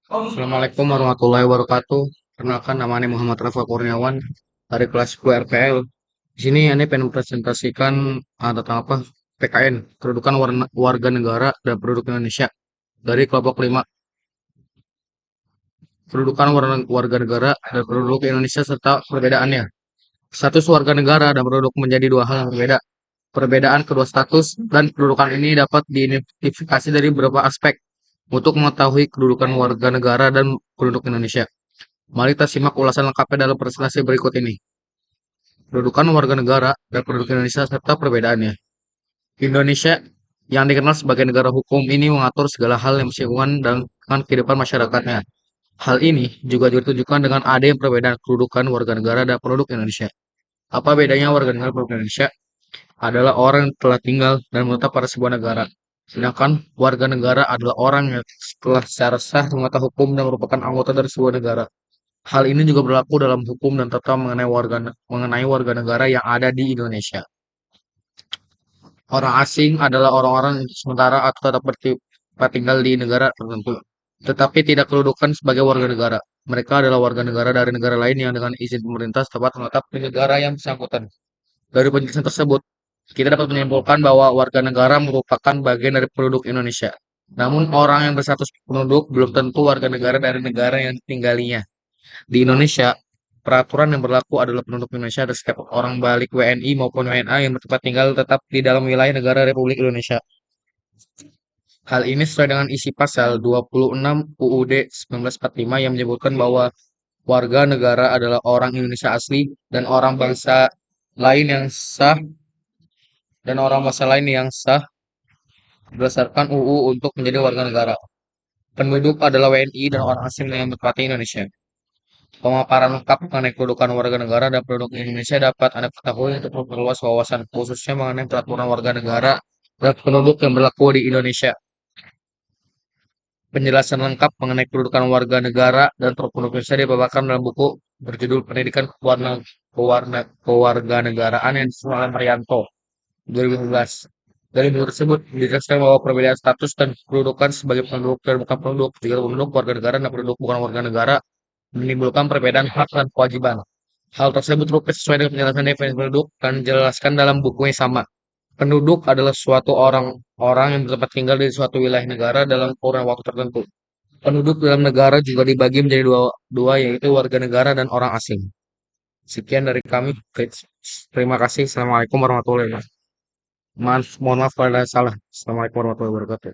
Assalamualaikum warahmatullahi wabarakatuh. Perkenalkan nama saya Muhammad Rafa Kurniawan dari kelas 2 RPL. Di sini Ane pengen presentasikan tentang apa? PKN, kedudukan warga negara dan penduduk Indonesia dari kelompok 5. Kedudukan warga negara dan penduduk Indonesia serta perbedaannya. Status warga negara dan penduduk menjadi dua hal yang berbeda. Perbedaan kedua status dan kedudukan ini dapat diidentifikasi dari beberapa aspek untuk mengetahui kedudukan warga negara dan penduduk Indonesia. Mari kita simak ulasan lengkapnya dalam presentasi berikut ini. Kedudukan warga negara dan penduduk Indonesia serta perbedaannya. Indonesia yang dikenal sebagai negara hukum ini mengatur segala hal yang bersinggungan dengan kehidupan masyarakatnya. Hal ini juga ditunjukkan dengan adanya perbedaan kedudukan warga negara dan penduduk Indonesia. Apa bedanya warga negara dan penduduk Indonesia? Adalah orang yang telah tinggal dan menetap pada sebuah negara. Sedangkan warga negara adalah orang yang telah secara sah mengetah hukum dan merupakan anggota dari sebuah negara. Hal ini juga berlaku dalam hukum dan tata mengenai warga negara yang ada di Indonesia. Orang asing adalah orang-orang yang sementara atau tetap tinggal di negara tertentu, tetapi tidak kedudukan sebagai warga negara. Mereka adalah warga negara dari negara lain yang dengan izin pemerintah setempat menetap di negara yang bersangkutan. Dari penjelasan tersebut, kita dapat menyimpulkan bahwa warga negara merupakan bagian dari penduduk Indonesia. Namun orang yang berstatus penduduk belum tentu warga negara dari negara yang ditinggalinya. Di Indonesia, peraturan yang berlaku adalah penduduk Indonesia dan setiap orang balik WNI maupun WNA yang bertempat tinggal tetap di dalam wilayah negara Republik Indonesia. Hal ini sesuai dengan isi pasal 26 UUD 1945 yang menyebutkan bahwa warga negara adalah orang Indonesia asli dan orang bangsa lain yang sah berdasarkan UU untuk menjadi warga negara. Penduduk adalah WNI dan orang asing yang bertempat di Indonesia. Pemaparan lengkap mengenai kedudukan warga negara dan penduduk Indonesia dapat Anda ketahui untuk memperluas wawasan, khususnya mengenai peraturan warga negara dan penduduk yang berlaku di Indonesia. Penjelasan lengkap mengenai kedudukan warga negara dan penduduk Indonesia dibawakan dalam buku berjudul Pendidikan Kewarganegaraan yang disusun oleh Marianto 2015. Dari buku tersebut dijelaskan bahwa perbedaan status dan kedudukan sebagai penduduk dan bukan penduduk, juga penduduk warga negara dan penduduk bukan warga negara, menimbulkan perbedaan hak dan kewajiban. Hal tersebut rupa sesuai dengan penjelasan definisi penduduk dan dijelaskan dalam buku yang sama. Penduduk adalah suatu orang yang bertempat tinggal di suatu wilayah negara dalam kurun waktu tertentu. Penduduk dalam negara juga dibagi menjadi dua yaitu warga negara dan orang asing. Sekian dari kami. Terima kasih. Assalamualaikum warahmatullahi wabarakatuh. Mohon maaf kalau ada salah. Assalamualaikum warahmatullahi wabarakatuh.